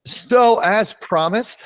So, as promised,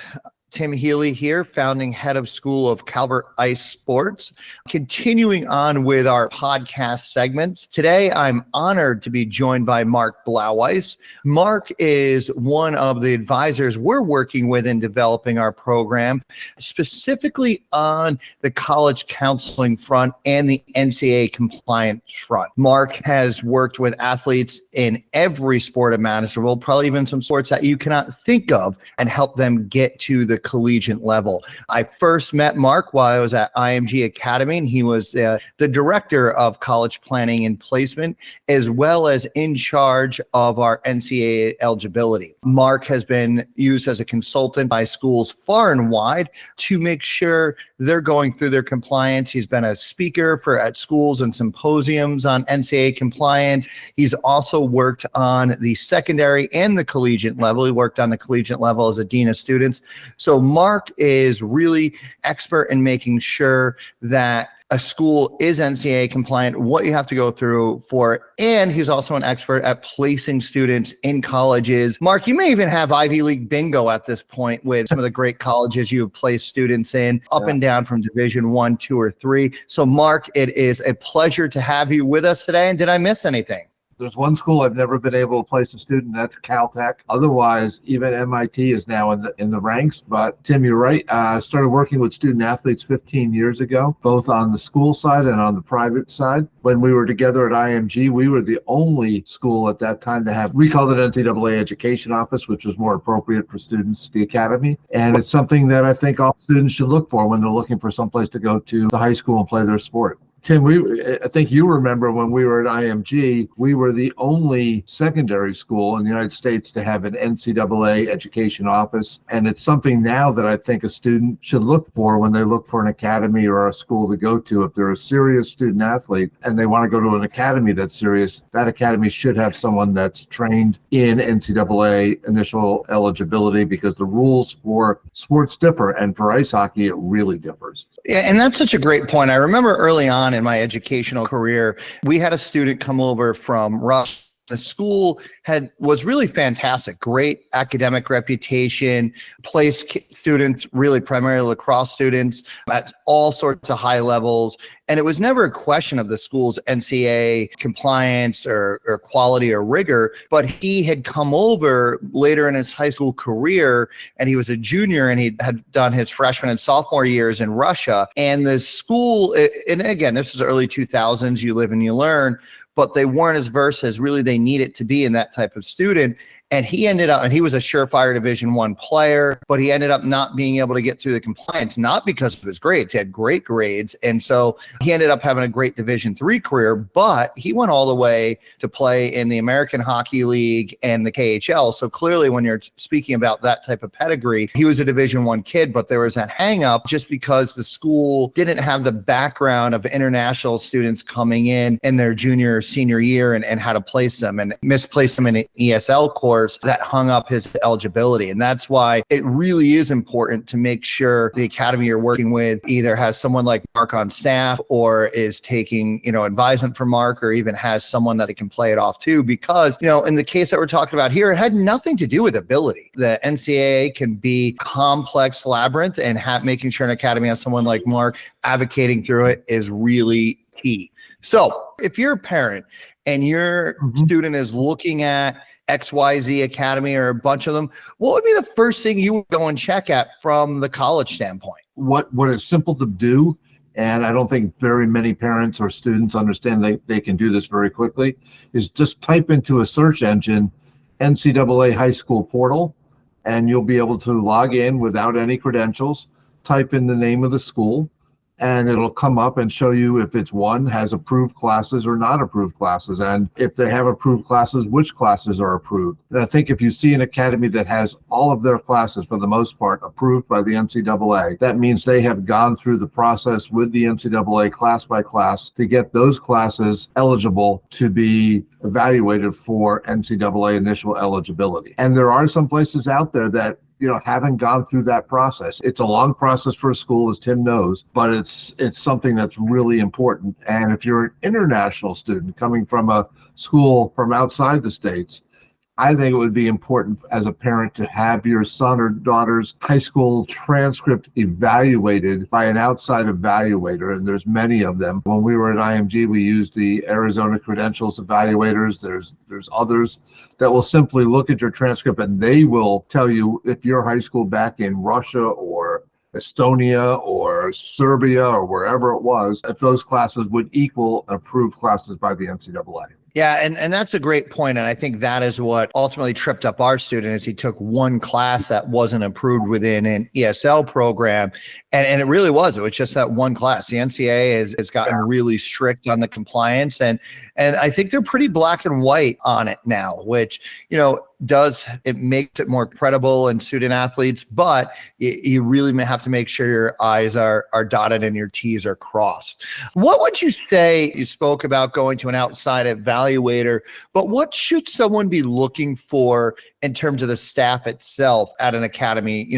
Tim Healy here, founding head of School of Calvert Ice Sports. Continuing on with our podcast segments. Today, I'm honored to be joined by Mark Blaweiss. Mark is one of the advisors we're working with in developing our program, specifically on the college counseling front and the NCAA compliance front. Mark has worked with athletes in every sport imaginable, probably even some sports that you cannot think of, and help them get to the collegiate level. I first met Mark while I was at IMG Academy, and he was the director of college planning and placement, as well as in charge of our NCAA eligibility. Mark has been used as a consultant by schools far and wide to make sure they're going through their compliance. He's been a speaker at schools and symposiums on NCAA compliance. He's also worked on the secondary and the collegiate level. He worked on the collegiate level as a dean of students. So Mark is really expert in making sure that a school is NCAA compliant, what you have to go through for it. And he's also an expert at placing students in colleges. Mark, you may even have Ivy League bingo at this point with some of the great colleges you have placed students in, up and down from Division 1, 2, or 3. So Mark, it is a pleasure to have you with us today. And did I miss anything? There's one school I've never been able to place a student, that's Caltech. Otherwise, even MIT is now in the ranks. But Tim, you're right. I started working with student athletes 15 years ago, both on the school side and on the private side. When we were together at IMG, we were the only school at that time to have, we called it NCAA Education Office, which was more appropriate for students, the academy. And it's something that I think all students should look for when they're looking for someplace to go to the high school and play their sport. Tim, I think you remember when we were at IMG, we were the only secondary school in the United States to have an NCAA education office. And it's something now that I think a student should look for when they look for an academy or a school to go to. If they're a serious student athlete and they want to go to an academy that's serious, that academy should have someone that's trained in NCAA initial eligibility, because the rules for sports differ. And for ice hockey, it really differs. Yeah, and that's such a great point. I remember early on in my educational career, we had a student come over from Russia. The school was really fantastic, great academic reputation, placed students, really primarily lacrosse students, at all sorts of high levels. And it was never a question of the school's NCAA compliance or quality or rigor, but he had come over later in his high school career, and he was a junior, and he had done his freshman and sophomore years in Russia. And the school, and again, this is early 2000s, you live and you learn, but they weren't as versed as really they need it to be in that type of student. And he ended up, and he was a surefire Division I player, but he ended up not being able to get through the compliance, not because of his grades. He had great grades. And so he ended up having a great Division III career, but he went all the way to play in the American Hockey League and the KHL. So clearly when you're speaking about that type of pedigree, he was a Division I kid, but there was that hang up just because the school didn't have the background of international students coming in their junior or senior year and how to place them, and misplaced them in an ESL course that hung up his eligibility. And that's why it really is important to make sure the academy you're working with either has someone like Mark on staff, or is taking, advisement from Mark, or even has someone that they can play it off to. Because, in the case that we're talking about here, it had nothing to do with ability. The NCAA can be complex labyrinth, and making sure an academy has someone like Mark advocating through it is really key. So if you're a parent and your student is looking at XYZ Academy or a bunch of them, what would be the first thing you would go and check at from the college standpoint? What is simple to do, and I don't think very many parents or students understand they can do this very quickly, is just type into a search engine NCAA high school portal, and you'll be able to log in without any credentials, type in the name of the school, and it'll come up and show you if it's one has approved classes or not approved classes. And if they have approved classes, which classes are approved. And I think if you see an academy that has all of their classes, for the most part, approved by the NCAA, that means they have gone through the process with the NCAA class by class to get those classes eligible to be evaluated for NCAA initial eligibility. And there are some places out there that haven't gone through that process. It's a long process for a school, as Tim knows, but it's something that's really important. And if you're an international student coming from a school from outside the States, I think it would be important as a parent to have your son or daughter's high school transcript evaluated by an outside evaluator, and there's many of them. When we were at IMG, we used the Arizona Credentials Evaluators. There's others that will simply look at your transcript, and they will tell you if your high school back in Russia or Estonia or Serbia or wherever it was, if those classes would equal approved classes by the NCAA. Yeah, and that's a great point. And I think that is what ultimately tripped up our student is he took one class that wasn't approved within an ESL program. And it really was. It was just that one class. The NCAA has gotten really strict on the compliance. And I think they're pretty black and white on it now, which, it makes it more credible in student athletes, but you really have to make sure your I's are dotted and your T's are crossed. What would you say, you spoke about going to an outside evaluator, but what should someone be looking for in terms of the staff itself at an academy?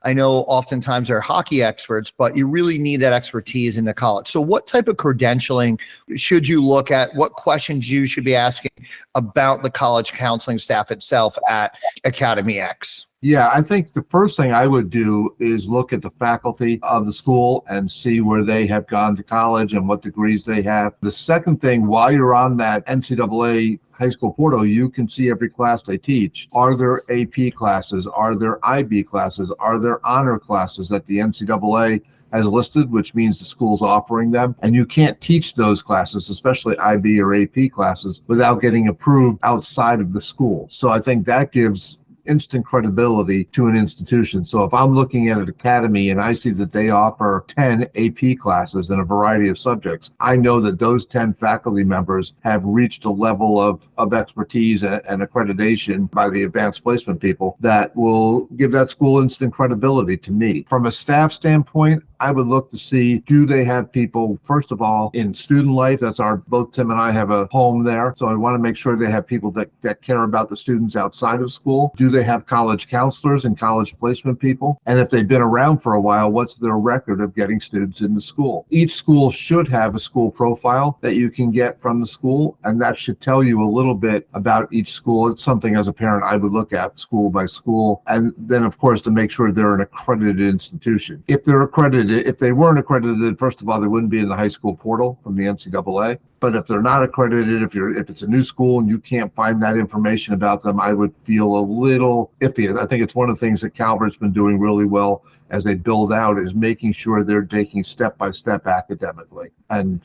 I know oftentimes they're hockey experts, but you really need that expertise in the college. So what type of credentialing should you look at? What questions you should be asking about the college counseling staff itself at Academy X? Yeah, I think the first thing I would do is look at the faculty of the school and see where they have gone to college and what degrees they have. The second thing, while you're on that NCAA high school portal, you can see every class they teach. Are there AP classes? Are there IB classes? Are there honor classes that the NCAA has listed, which means the school's offering them? And you can't teach those classes, especially IB or AP classes, without getting approved outside of the school. So I think that gives instant credibility to an institution. So if I'm looking at an academy and I see that they offer 10 AP classes in a variety of subjects, I know that those 10 faculty members have reached a level of expertise and accreditation by the advanced placement people that will give that school instant credibility to me. From a staff standpoint, I would look to see, do they have people, first of all, in student life? Both Tim and I have a home there. So I want to make sure they have people that care about the students outside of school. Do they have college counselors and college placement people? And if they've been around for a while, what's their record of getting students into school? Each school should have a school profile that you can get from the school, and that should tell you a little bit about each school. It's something as a parent I would look at school by school, and then of course to make sure they're an accredited institution. If they weren't accredited, first of all, they wouldn't be in the high school portal from the NCAA. But if they're not accredited, if it's a new school and you can't find that information about them, I would feel a little iffy. I think it's one of the things that Calvert's been doing really well as they build out is making sure they're taking step by step academically. And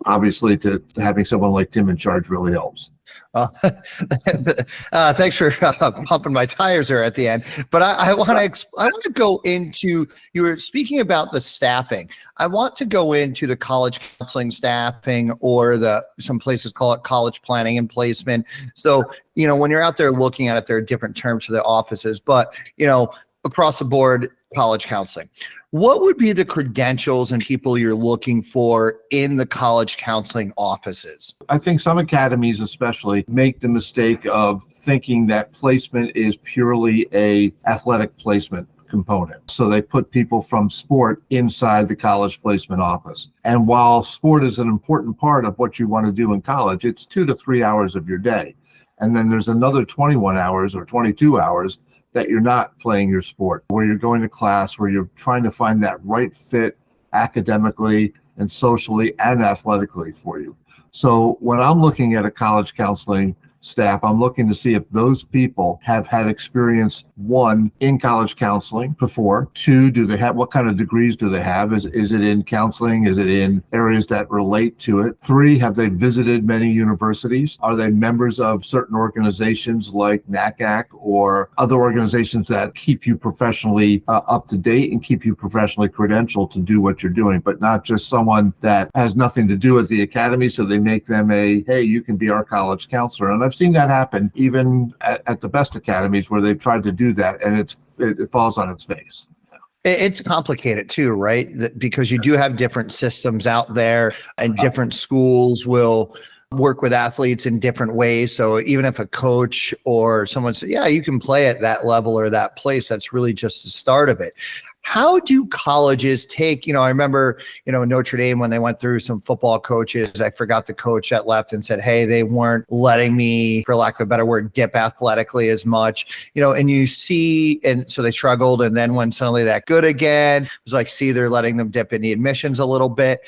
obviously to having someone like Tim in charge really helps. Thanks for pumping my tires there at the end. But I want to go into, you were speaking about the staffing. I want to go into the college counseling staffing, or some places call it college planning and placement. So, when you're out there looking at it, there are different terms for the offices, but, across the board, college counseling. What would be the credentials and people you're looking for in the college counseling offices? I think some academies especially make the mistake of thinking that placement is purely a athletic placement component. So they put people from sport inside the college placement office. And while sport is an important part of what you want to do in college, it's 2 to 3 hours of your day. And then there's another 21 hours or 22 hours that you're not playing your sport, where you're going to class, where you're trying to find that right fit academically and socially and athletically for you. So when I'm looking at a college counseling staff, I'm looking to see if those people have had experience, one, in college counseling before, two, what kind of degrees do they have? Is it in counseling? Is it in areas that relate to it? Three, have they visited many universities? Are they members of certain organizations like NACAC or other organizations that keep you professionally up to date and keep you professionally credentialed to do what you're doing, but not just someone that has nothing to do with the academy, so they make them hey, you can be our college counselor. And I've seen that happen even at the best academies where they've tried to do that, and it falls on its face. It's complicated too, right? Because you do have different systems out there, and different schools will work with athletes in different ways. So even if a coach or someone says, yeah, you can play at that level or that place, that's really just the start of it. How do colleges take, I remember, Notre Dame, when they went through some football coaches, I forgot the coach that left and said, hey, they weren't letting me, for lack of a better word, dip athletically as much, and you see, and so they struggled. And then when suddenly that good again, it was like, see, they're letting them dip in the admissions a little bit.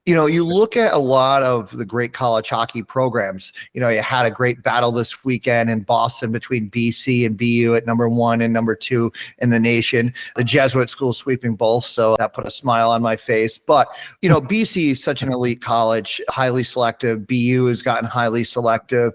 You look at a lot of the great college hockey programs. You had a great battle this weekend in Boston between BC and BU at number 1 and number 2 in the nation. The Jesuit schools sweeping both, so that put a smile on my face. But, BC is such an elite college, highly selective. BU has gotten highly selective.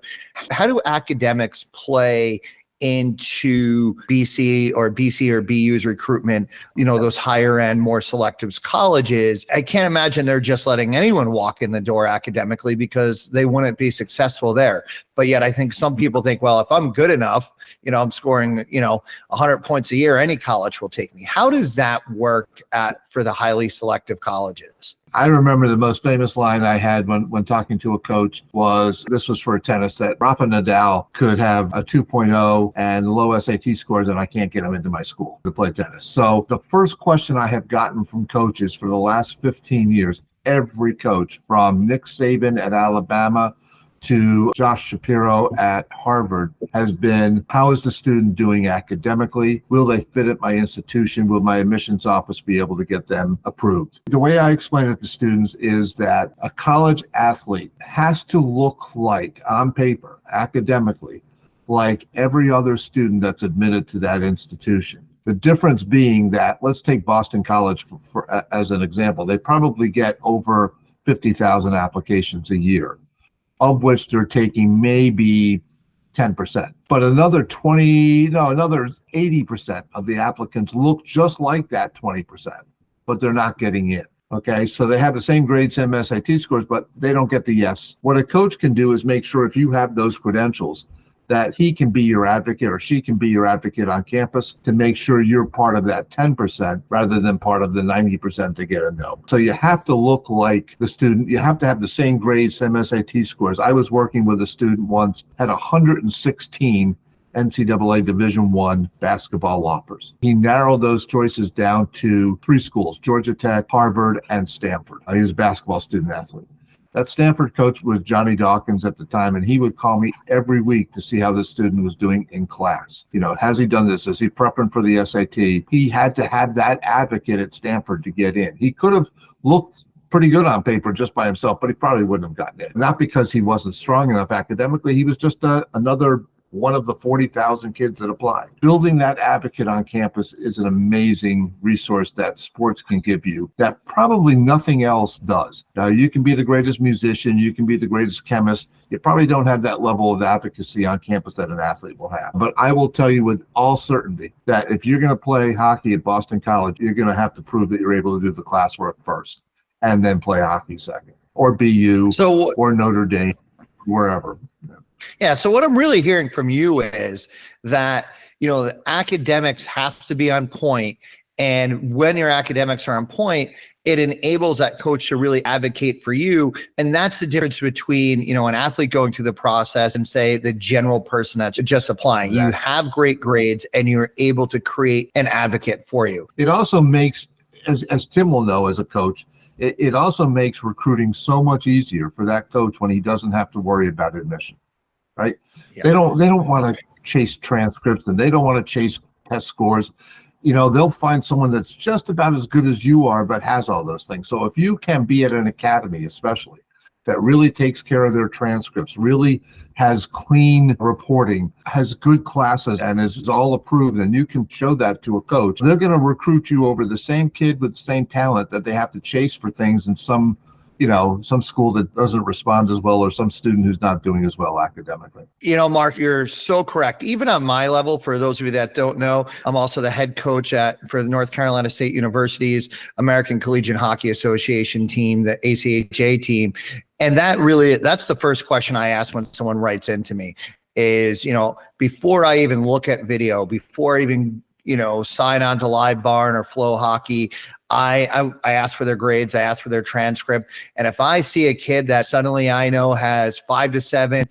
How do academics play into BC or BU's recruitment, those higher end, more selective colleges? I can't imagine they're just letting anyone walk in the door academically because they wouldn't be successful there. But yet I think some people think, well, if I'm good enough, I'm scoring, 100 points a year, any college will take me. How does that work for the highly selective colleges? I remember the most famous line I had when talking to a coach this was for tennis, that Rafa Nadal could have a 2.0 and low SAT scores, and I can't get him into my school to play tennis. So the first question I have gotten from coaches for the last 15 years, every coach from Nick Saban at Alabama to Josh Shapiro at Harvard, has been, how is the student doing academically? Will they fit at my institution? Will my admissions office be able to get them approved? The way I explain it to students is that a college athlete has to look like, on paper, academically, like every other student that's admitted to that institution. The difference being that, let's take Boston College as an example. They probably get over 50,000 applications a year, of which they're taking maybe 10%. But another 80% of the applicants look just like that 20%, but they're not getting in. Okay, so they have the same grades, same SAT scores, but they don't get the yes. What a coach can do is make sure, if you have those credentials, that he can be your advocate or she can be your advocate on campus to make sure you're part of that 10% rather than part of the 90% to get a no. So you have to look like the student. You have to have the same grades, same SAT scores. I was working with a student once, had 116 NCAA Division I basketball offers. He narrowed those choices down to 3 schools, Georgia Tech, Harvard, and Stanford. He was a basketball student athlete. That Stanford coach was Johnny Dawkins at the time, and he would call me every week to see how the student was doing in class. Has he done this? Is he prepping for the SAT? He had to have that advocate at Stanford to get in. He could have looked pretty good on paper just by himself, but he probably wouldn't have gotten in. Not because he wasn't strong enough academically. He was just another one of the 40,000 kids that applied. Building that advocate on campus is an amazing resource that sports can give you that probably nothing else does. Now, you can be the greatest musician, you can be the greatest chemist. You probably don't have that level of advocacy on campus that an athlete will have. But I will tell you with all certainty that if you're going to play hockey at Boston College, you're going to have to prove that you're able to do the classwork first and then play hockey second, or BU, or Notre Dame, wherever. Yeah. So what I'm really hearing from you is that, the academics have to be on point. And when your academics are on point, it enables that coach to really advocate for you. And that's the difference between, an athlete going through the process and, say, the general person that's just applying. Exactly. You have great grades and you're able to create an advocate for you. It also makes, as Tim will know as a coach, it also makes recruiting so much easier for that coach when he doesn't have to worry about admission. Right? Yeah. They don't want to chase transcripts, and they don't want to chase test scores. They'll find someone that's just about as good as you are, but has all those things. So if you can be at an academy, especially, that really takes care of their transcripts, really has clean reporting, has good classes, and is all approved, and you can show that to a coach, they're going to recruit you over the same kid with the same talent that they have to chase for things in some school that doesn't respond as well, or some student who's not doing as well academically. Mark, you're so correct. Even on my level, for those of you that don't know, I'm also the head coach for the North Carolina State University's American Collegiate Hockey Association team, the ACHA team. And that's the first question I ask when someone writes into me is, before I even look at video, before I even, sign on to Live Barn or Flow Hockey, I ask for their grades, I ask for their transcript. And if I see a kid that suddenly I know has 5 to 7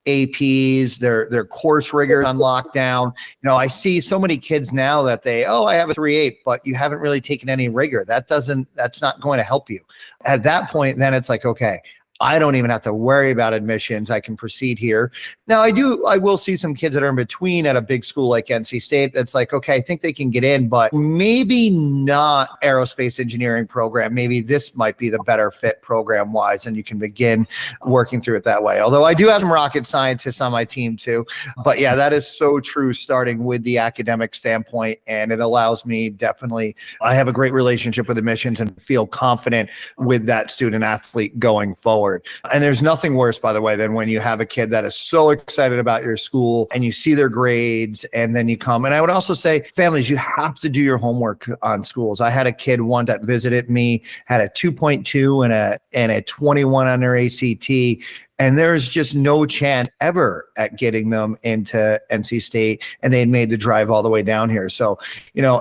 APs, their course rigor on lockdown. I see so many kids now that I have a 3.8, but you haven't really taken any rigor. That's not going to help you. At that point, then it's like, okay, I don't even have to worry about admissions. I can proceed here. Now, I will see some kids that are in between at a big school like NC State. That's like, okay, I think they can get in, but maybe not aerospace engineering program. Maybe this might be the better fit program wise, and you can begin working through it that way. Although I do have some rocket scientists on my team too. But yeah, that is so true, starting with the academic standpoint. And it allows me definitely, I have a great relationship with admissions and feel confident with that student athlete going forward. And there's nothing worse, by the way, than when you have a kid that is so excited about your school and you see their grades and then you come. And I would also say, families, you have to do your homework on schools. I had a kid once that visited me, had a 2.2 and a 21 on their ACT. And there's just no chance ever at getting them into NC State. And they had made the drive all the way down here. So,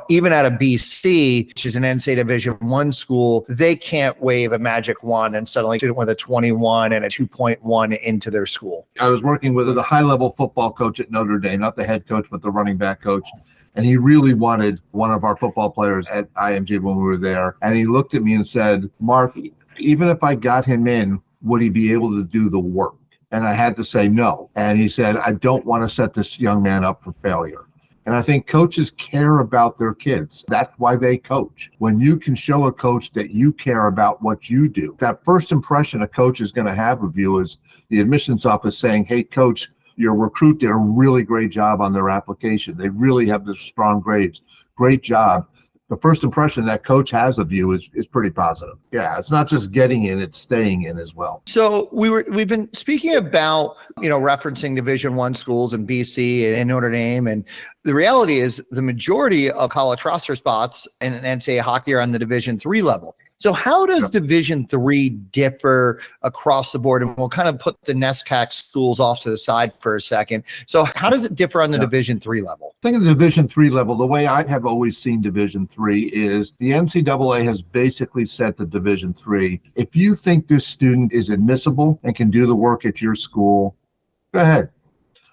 even at a BC, which is an NCAA Division I school, they can't wave a magic wand and suddenly student with a 21 and a 2.1 into their school. I was working with a high-level football coach at Notre Dame, not the head coach, but the running back coach. And he really wanted one of our football players at IMG when we were there. And he looked at me and said, Mark, even if I got him in, would he be able to do the work? And I had to say no. And he said, I don't want to set this young man up for failure. And I think coaches care about their kids. That's why they coach. When you can show a coach that you care about what you do, that first impression a coach is going to have of you is the admissions office saying, hey, coach, your recruit did a really great job on their application. They really have the strong grades. Great job. The first impression that coach has of you is pretty positive. Yeah, it's not just getting in, it's staying in as well. So we've been speaking about, referencing Division I schools in BC and Notre Dame. And the reality is the majority of college roster spots in NCAA hockey are on the Division III level. So how does Division III differ across the board? And we'll kind of put the NESCAC schools off to the side for a second. So how does it differ on the Division III level? I think of the Division III level, the way I have always seen Division III is the NCAA has basically set the Division III. If you think this student is admissible and can do the work at your school, go ahead.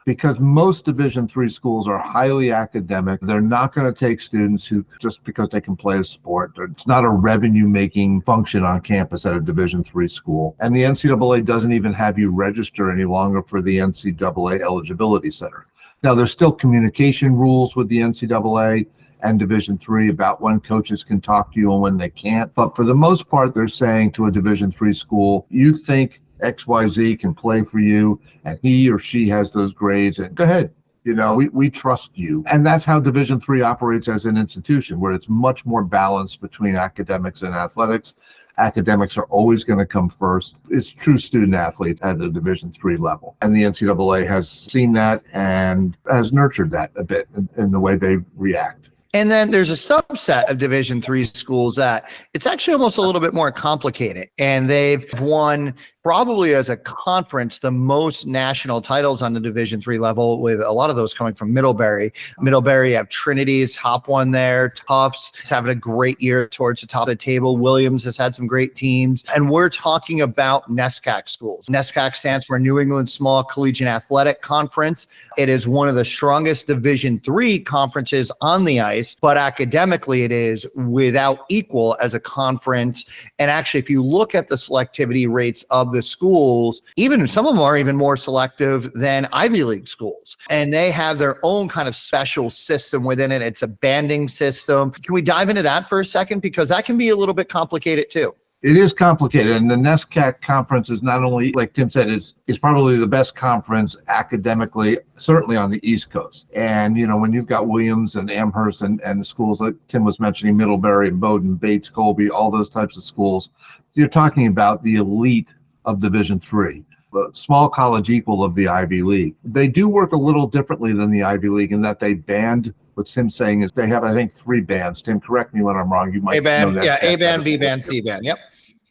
Because most Division III schools are highly academic. They're not going to take students who just because they can play a sport. It's not a revenue-making function on campus at a Division III school. And the NCAA doesn't even have you register any longer for the NCAA Eligibility Center. Now, there's still communication rules with the NCAA and Division III about when coaches can talk to you and when they can't. But for the most part, they're saying to a Division III school, you think XYZ can play for you and he or she has those grades, and go ahead. We trust you. And that's how Division III operates as an institution, where it's much more balanced between academics and athletics. Academics are always going to come first. It's true student athletes at the Division III level. And the NCAA has seen that and has nurtured that a bit in the way they react. And then there's a subset of Division III schools that it's actually almost a little bit more complicated. And they've won probably as a conference the most national titles on the Division III level, with a lot of those coming from Middlebury. Middlebury have Trinity's top one there. Tufts is having a great year towards the top of the table. Williams has had some great teams. And we're talking about NESCAC schools. NESCAC stands for New England Small Collegiate Athletic Conference. It is one of the strongest Division III conferences on the ice, but academically it is without equal as a conference. And actually, if you look at the selectivity rates of the schools, even some of them are even more selective than Ivy League schools. And they have their own kind of special system within it. It's a banding system. Can we dive into that for a second? Because that can be a little bit complicated too. It is complicated. And the NESCAC conference is not only, like Tim said, is probably the best conference academically, certainly on the East Coast. And, when you've got Williams and Amherst and the schools like Tim was mentioning, Middlebury, Bowdoin, Bates, Colby, all those types of schools, you're talking about the elite of Division III, the small college equal of the Ivy League. They do work a little differently than the Ivy League in that they band. What Tim's saying is they have, I think, 3 bands. Tim, correct me when I'm wrong. You might A-band, know that. A-band, B-band, C-band. Yep.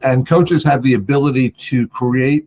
And coaches have the ability to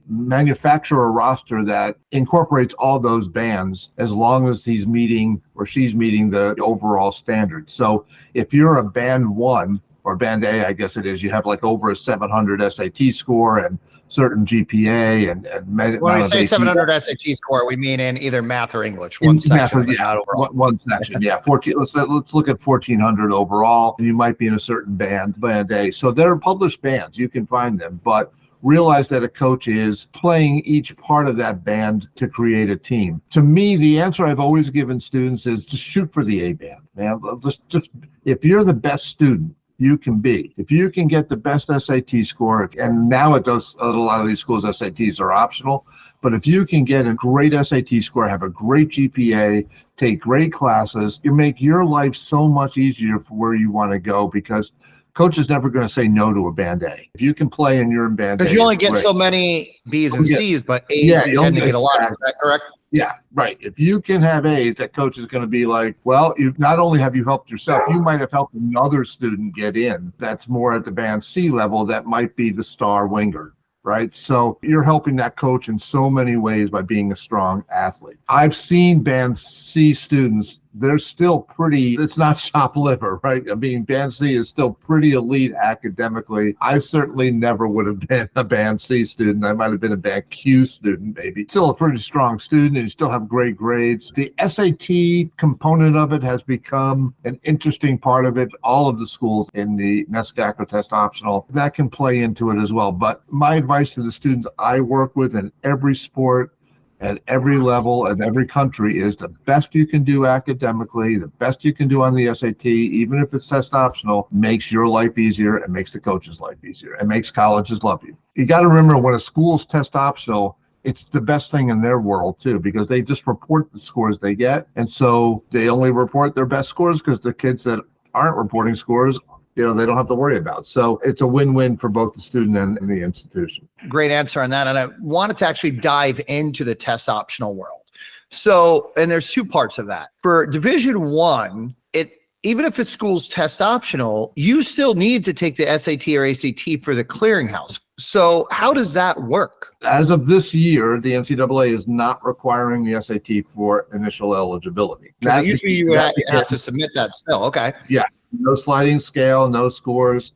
manufacture a roster that incorporates all those bands as long as he's meeting or she's meeting the overall standards. So if you're a band 1 or band A, I guess it is, you have like over a 700 SAT score and certain GPA and When we say 700 SAT score, we mean in either math or English, one section, but not overall. One section, yeah. 14. Let's look at 1,400 overall, and you might be in a certain band A. So they're published bands. You can find them, but realize that a coach is playing each part of that band to create a team. To me, the answer I've always given students is just shoot for the A band, man. Just if you're the best student you can be, if you can get the best SAT score, and now it does, a lot of these schools, SATs are optional, but if you can get a great SAT score, have a great GPA, take great classes, you make your life so much easier for where you want to go, because coach is never going to say no to a band A. If you can play and you're in band A, because you only get so many B's and C's, but A's you tend to get a lot. Is that correct? Yeah, right. If you can have A's, that coach is going to be like, well, you not only have you helped yourself, you might have helped another student get in that's more at the band C level, that might be the star winger, right? So you're helping that coach in so many ways by being a strong athlete. I've seen band C students, they're still pretty, it's not chopped liver, right? I mean, band C is still pretty elite academically. I certainly never would have been a band C student. I might have been a band Q student, maybe. Still a pretty strong student, and you still have great grades. The SAT component of it has become an interesting part of it. All of the schools in the NESCAC test optional, that can play into it as well. But my advice to the students I work with in every sport, at every level and every country, is the best you can do academically, the best you can do on the SAT, even if it's test optional, makes your life easier and makes the coach's life easier and makes colleges love you. You got to remember, when a school's test optional, it's the best thing in their world too, because they just report the scores they get. And so they only report their best scores, because the kids that aren't reporting scores, they don't have to worry about. So it's a win-win for both the student and the institution. Great answer on that. And I wanted to actually dive into the test optional world. So, and there's two parts of that. For Division I, even if a school's test optional, you still need to take the SAT or ACT for the clearinghouse. So how does that work? As of this year, the NCAA is not requiring the SAT for initial eligibility. Because usually you would have to submit that still. Okay. Yeah. No sliding scale, no scores.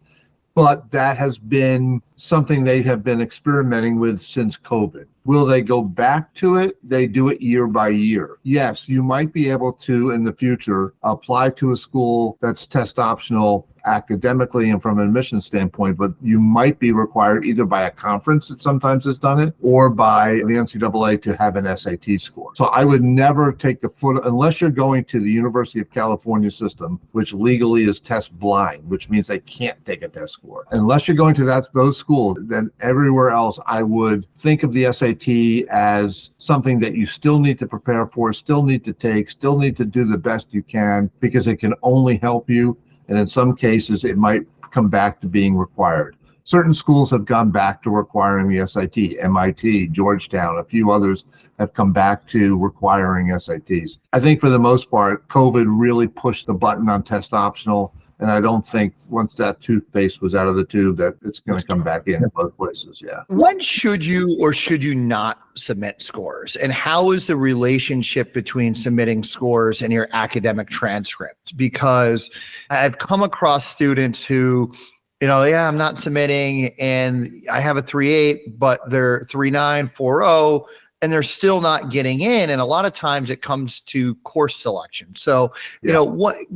But that has been something they have been experimenting with since COVID. Will they go back to it? They do it year by year. Yes, you might be able to, in the future, apply to a school that's test optional academically and from an admission standpoint, but you might be required either by a conference that sometimes has done it, or by the NCAA to have an SAT score. So I would never take the foot, unless you're going to the University of California system, which legally is test blind, which means they can't take a test score. Unless you're going to those schools, then everywhere else, I would think of the SAT as something that you still need to prepare for, still need to take, still need to do the best you can, because it can only help you. And in some cases, it might come back to being required. Certain schools have gone back to requiring the SAT. MIT, Georgetown, a few others have come back to requiring SATs. I think for the most part, COVID really pushed the button on test optional. And I don't think once that toothpaste was out of the tube that it's going to come back in both places. Yeah. When should you or should you not submit scores? And how is the relationship between submitting scores and your academic transcript? Because I've come across students who, I'm not submitting and I have a 3.8, but they're 3.9, 4.0. And they're still not getting in. And a lot of times it comes to course selection. So,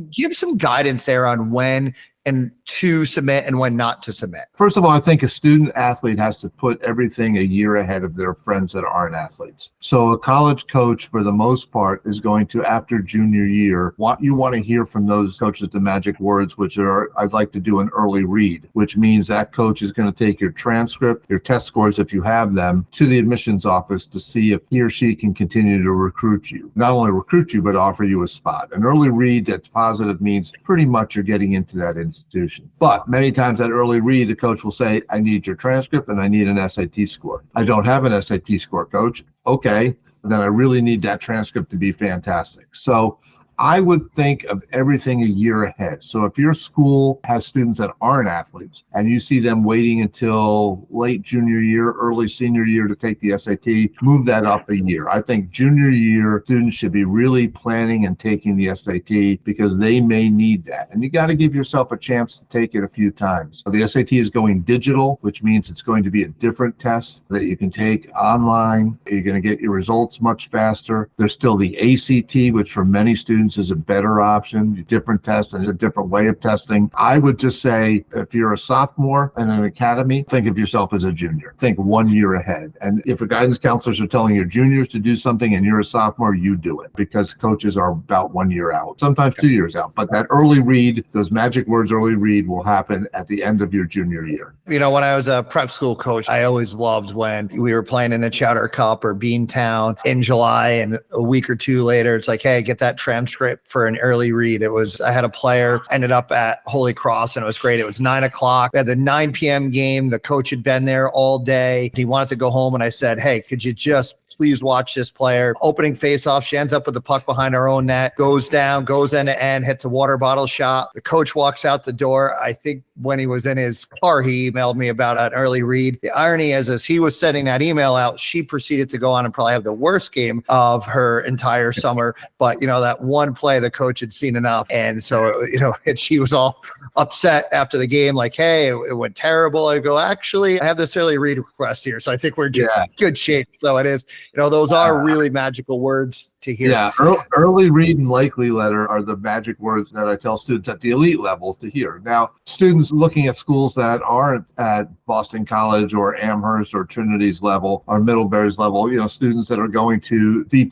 give some guidance there on when and to submit and when not to submit. First of all, I think a student athlete has to put everything a year ahead of their friends that aren't athletes. So a college coach, for the most part, is going to, after junior year, you want to hear from those coaches the magic words, which are, I'd like to do an early read, which means that coach is going to take your transcript, your test scores, if you have them, to the admissions office to see if he or she can continue to recruit you. Not only recruit you, but offer you a spot. An early read that's positive means pretty much you're getting into that institution. But many times that early read, the coach will say, I need your transcript and I need an SAT score. I don't have an SAT score, coach. Okay, then I really need that transcript to be fantastic. So I would think of everything a year ahead. So if your school has students that aren't athletes and you see them waiting until late junior year, early senior year to take the SAT, move that up a year. I think junior year students should be really planning and taking the SAT because they may need that. And you got to give yourself a chance to take it a few times. The SAT is going digital, which means it's going to be a different test that you can take online. You're going to get your results much faster. There's still the ACT, which for many students is a better option, different test and a different way of testing. I would just say if you're a sophomore in an academy, think of yourself as a junior. Think 1 year ahead. And if the guidance counselors are telling your juniors to do something and you're a sophomore, you do it because coaches are about 1 year out, sometimes 2 years out. But that early read, those magic words early read will happen at the end of your junior year. You know, when I was a prep school coach, I always loved when we were playing in the Chowder Cup or Beantown in July, and a week or two later, it's like, hey, get that transcript for an early read. I had a player ended up at Holy Cross, and it was great. It was 9:00. We had the 9 p.m. game. The coach had been there all day. He wanted to go home, and I said, hey, could you just please watch this player. Opening faceoff, she ends up with the puck behind her own net, goes down, goes end to end, hits a water bottle shot. The coach walks out the door. I think when he was in his car, he emailed me about an early read. The irony is, as he was sending that email out, she proceeded to go on and probably have the worst game of her entire summer. But, you know, that one play, the coach had seen enough. And so, you know, and she was all upset after the game, like, hey, it went terrible. I go, actually, I have this early read request here. So I think we're in good shape. So it is, you know, those are really magical words to hear. Yeah, early read and likely letter are the magic words that I tell students at the elite level to hear. Now, students looking at schools that aren't at Boston College or Amherst or Trinity's level or Middlebury's level, you know, students that are going to B+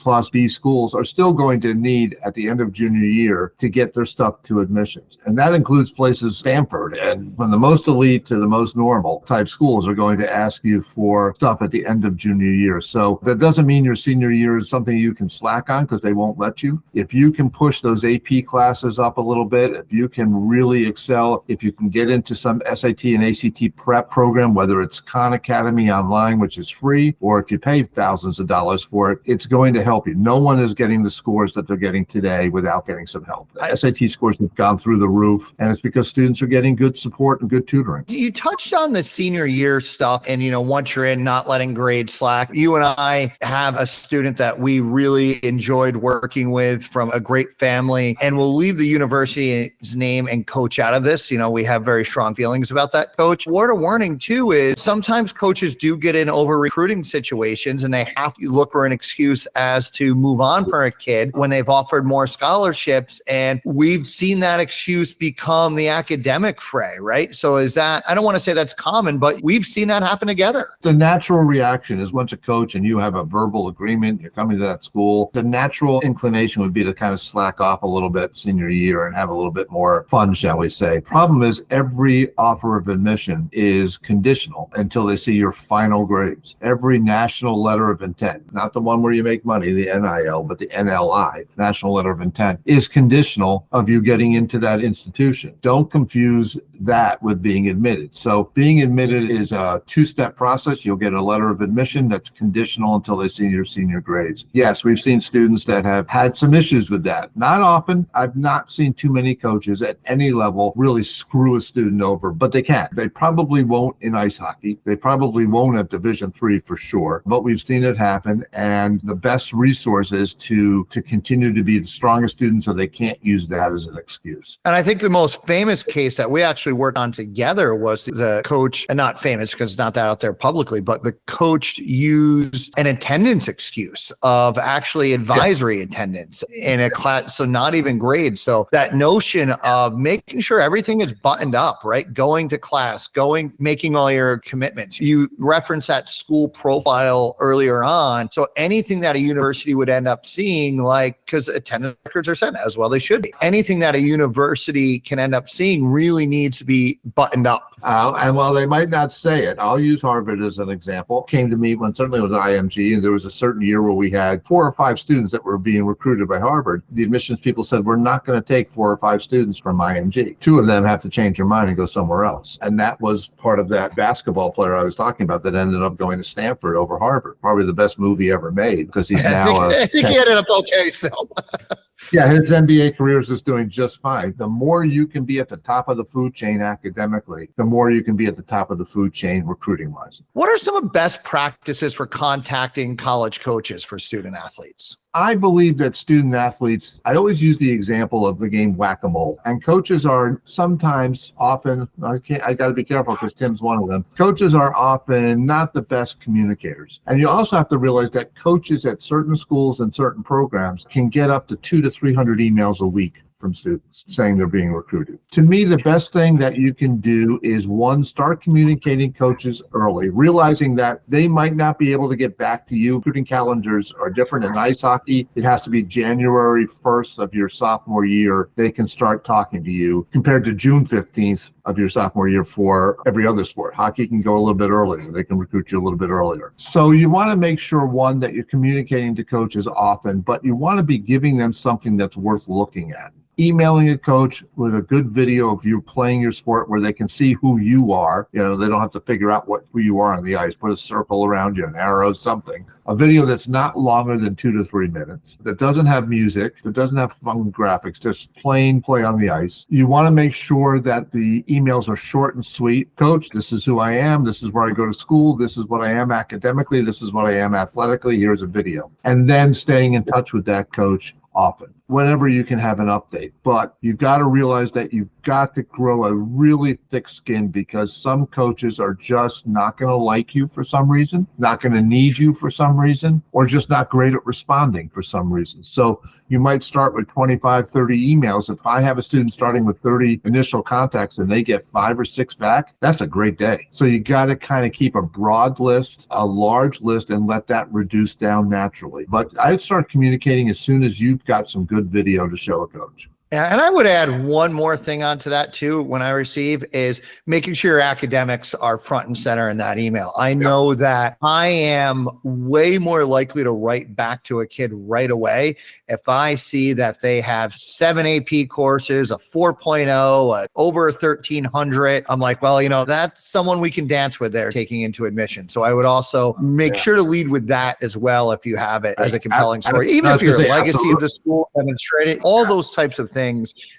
schools are still going to need at the end of junior year to get their stuff to admissions. And that includes places, Stanford, and from the most elite to the most normal type schools are going to ask you for stuff at the end of junior year. So that doesn't mean your senior year is something you can slack on because they won't let you. If you can push those AP classes up a little bit, if you can really excel, if you can get into some SAT and ACT prep program, whether it's Khan Academy online, which is free, or if you pay thousands of dollars for it, it's going to help you. No one is getting the scores that they're getting today without getting some help. SAT scores have gone through the roof, and it's because students are getting good support and good tutoring. You touched on the senior year stuff, and, you know, once you're in, not letting grades slack. You and I have a student that we really enjoyed working with from a great family, and we'll leave the university's name and coach out of this. You know, we have very strong feelings about that coach. Word of warning too is sometimes coaches do get in over recruiting situations, and they have to look for an excuse as to move on for a kid when they've offered more scholarships. And we've seen that excuse become the academic fray, right? So is that, I don't want to say that's common, but we've seen that happen together. The natural reaction is once a coach and you have a verbal agreement, you're coming to that school, the natural inclination would be to kind of slack off a little bit senior year and have a little bit more fun, shall we say. Problem is every offer of admission is conditional until they see your final grades. Every national letter of intent, not the one where you make money, the NIL, but the NLI, national letter of intent, is conditional of you getting into that institution. Don't confuse that with being admitted. So being admitted is a two-step process. You'll get a letter of admission that's conditional until they see your senior grades. Yes, we've seen students that have had some issues with that. Not often. I've not seen too many coaches at any level really screw a student over, but they can. They probably won't in ice hockey. They probably won't at Division III for sure, but we've seen it happen. And the best resource is to continue to be the strongest student so they can't use that as an excuse. And I think the most famous case that we actually worked on together was the coach, and not famous because it's not that out there publicly, but the coach used an attendance excuse of actually advisory attendance in a class, so not even grades. So that notion of making sure everything is buttoned up, right? Going to class, making all your commitments. You referenced that school profile earlier on. So anything that a university would end up seeing, like, because attendance records are sent as well, they should be. Anything that a university can end up seeing really needs to be buttoned up. And while they might not say it, I'll use Harvard as an example. Came to me when certainly with IMG, and there was a certain year where we had 4 or 5 students that were being recruited by Harvard. The admissions people said, we're not going to take 4 or 5 students from IMG. 2 of them have to change their mind and go somewhere else. And that was part of that basketball player I was talking about that ended up going to Stanford over Harvard. Probably the best movie ever made because he's now I think he ended up okay still. Yeah, his NBA career is just doing just fine. The more you can be at the top of the food chain academically, the more you can be at the top of the food chain recruiting-wise. What are some of the best practices for contacting college coaches for student athletes? I believe that student athletes, I always use the example of the game whack-a-mole, and coaches are sometimes often, I got to be careful because Tim's one of them. Coaches are often not the best communicators. And you also have to realize that coaches at certain schools and certain programs can get up to 200 to 300 emails a week from students saying they're being recruited. To me, the best thing that you can do is, one, start communicating coaches early, realizing that they might not be able to get back to you. Recruiting calendars are different. In ice hockey, it has to be January 1st of your sophomore year. They can start talking to you compared to June 15th of your sophomore year for every other sport. Hockey can go a little bit earlier. They can recruit you a little bit earlier. So you want to make sure, one, that you're communicating to coaches often, but you want to be giving them something that's worth looking at. Emailing a coach with a good video of you playing your sport where they can see who you are. You know, they don't have to figure out who you are on the ice. Put a circle around you, an arrow, something. A video that's not longer than 2 to 3 minutes, that doesn't have music, that doesn't have fun graphics, just plain play on the ice. You want to make sure that the emails are short and sweet. Coach, this is who I am. This is where I go to school. This is what I am academically. This is what I am athletically. Here's a video. And then staying in touch with that coach often, whenever you can have an update. But you've got to realize that you've got to grow a really thick skin, because some coaches are just not going to like you for some reason, not going to need you for some reason, or just not great at responding for some reason. So you might start with 25, 30 emails. If I have a student starting with 30 initial contacts and they get 5 or 6 back, that's a great day. So you got to kind of keep a broad list, a large list, and let that reduce down naturally. But I'd start communicating as soon as you've got some good video to show a coach. Yeah, and I would add one more thing onto that too. When I receive is making sure your academics are front and center in that email. I know that I am way more likely to write back to a kid right away if I see that they have 7 AP courses, a 4.0, over 1,300. I'm like, well, you know, that's someone we can dance with there taking into admission. So I would also make sure to lead with that as well if you have it as a compelling story. Even if you're a legacy of the school, demonstrate it, all those types of things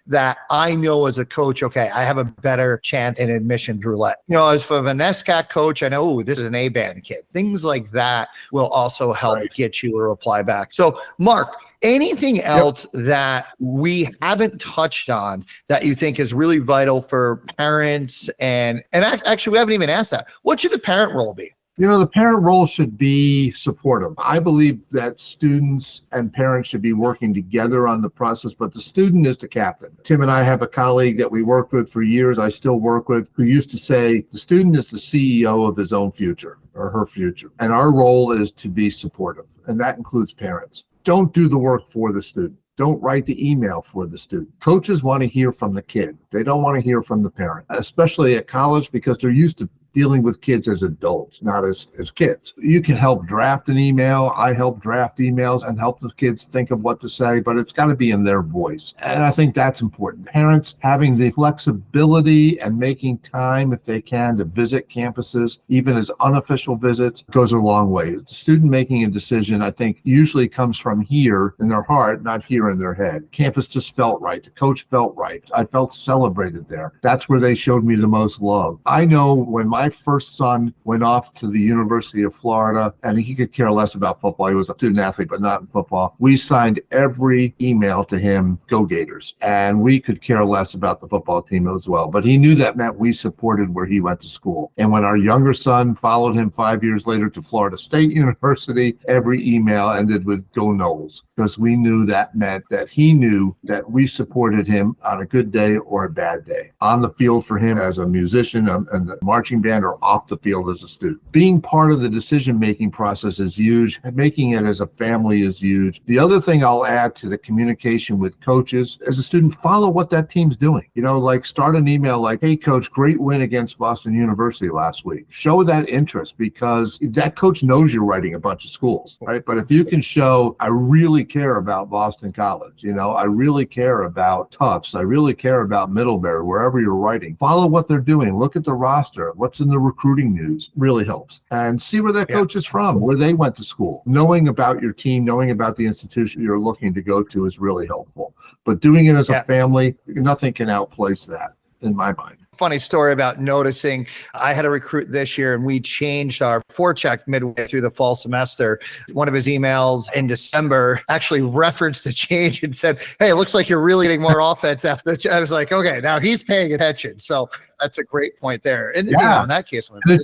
that I know as a coach, okay, I have a better chance in admissions roulette. You know, as for an SCAC coach, I know, oh, this is an A-band kid. Things like that will also help get you a reply back. So, Mark, anything else that we haven't touched on that you think is really vital for parents? And actually, we haven't even asked that. What should the parent role be? You know, the parent role should be supportive. I believe that students and parents should be working together on the process, but the student is the captain. Tim and I have a colleague that we worked with for years, I still work with, who used to say the student is the CEO of his own future or her future. And our role is to be supportive, and that includes parents. Don't do the work for the student. Don't write the email for the student. Coaches want to hear from the kid. They don't want to hear from the parent, especially at college, because they're used to dealing with kids as adults, not as kids. You can help draft an email. I help draft emails and help the kids think of what to say, but it's got to be in their voice. And I think that's important. Parents having the flexibility and making time, if they can, to visit campuses, even as unofficial visits, goes a long way. The student making a decision, I think, usually comes from here in their heart, not here in their head. Campus just felt right. The coach felt right. I felt celebrated there. That's where they showed me the most love. I know when my first son went off to the University of Florida, and he could care less about football. He was a student athlete, but not in football. We signed every email to him, Go Gators. And we could care less about the football team as well. But he knew that meant we supported where he went to school. And when our younger son followed him 5 years later to Florida State University, every email ended with Go Noles, because we knew that meant that he knew that we supported him on a good day or a bad day. On the field for him as a musician and the marching band, or off the field as a student. Being part of the decision-making process is huge. Making it as a family is huge. The other thing I'll add to the communication with coaches, as a student, follow what that team's doing. You know, like start an email like, hey, coach, great win against Boston University last week. Show that interest, because that coach knows you're writing a bunch of schools, right? But if you can show, I really care about Boston College. I really care about Tufts. I really care about Middlebury, wherever you're writing. Follow what they're doing. Look at the roster. What's in the recruiting news really helps. And see where that coach is from, where they went to school. Knowing about your team, knowing about the institution you're looking to go to is really helpful. But doing it as a family, nothing can outplace that in my mind. Funny story about noticing. I had a recruit this year and we changed our forecheck midway through the fall semester. One of his emails in December actually referenced the change and said, hey, it looks like you're really getting more offense after the I was like, okay, now he's paying attention. So that's a great point there. And in that case, it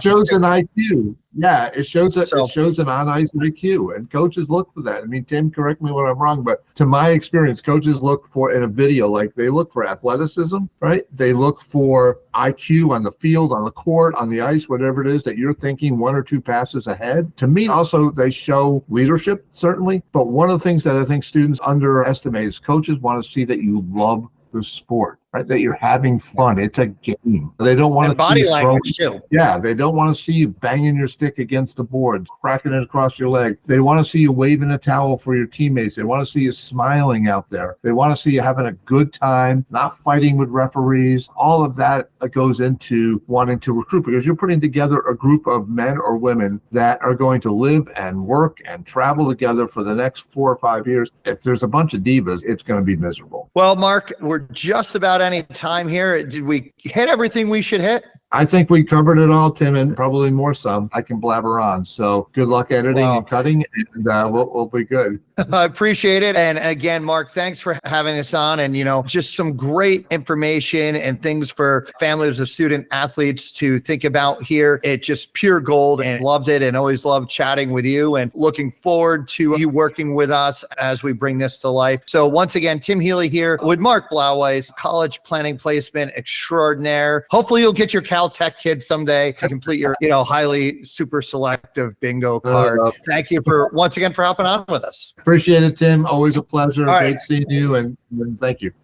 shows an IQ. Yeah, it shows an on-ice IQ, and coaches look for that. I mean, Tim, correct me when I'm wrong, but to my experience, coaches look for in a video, like they look for athleticism, right? They look for IQ on the field, on the court, on the ice, whatever it is that you're thinking one or two passes ahead. To me, also, they show leadership, certainly. But one of the things that I think students underestimate is coaches want to see that you love the sport, right? That you're having fun. It's a game. They don't want to body language too. Yeah, they don't want to see you banging your stick against the board, cracking it across your leg. They want to see you waving a towel for your teammates. They want to see you smiling out there. They want to see you having a good time, not fighting with referees. All of that goes into wanting to recruit, because you're putting together a group of men or women that are going to live and work and travel together for the next 4 or 5 years. If there's a bunch of divas, it's going to be miserable. Well, Mark, we're just about any time here. Did we hit everything we should hit? I think we covered it all, Tim, and probably more some. I can blabber on. So good luck editing and cutting, and we'll be good. I appreciate it. And again, Mark, thanks for having us on. And, just some great information and things for families of student athletes to think about here. It's just pure gold, and loved it, and always loved chatting with you, and looking forward to you working with us as we bring this to life. So once again, Tim Healy here with Mark Blaweiss, college planning placement extraordinaire. Hopefully you'll get your Caltech kid someday to complete your, highly super selective bingo card. Thank you once again for hopping on with us. Appreciate it, Tim. Always a pleasure. Great seeing you, and thank you.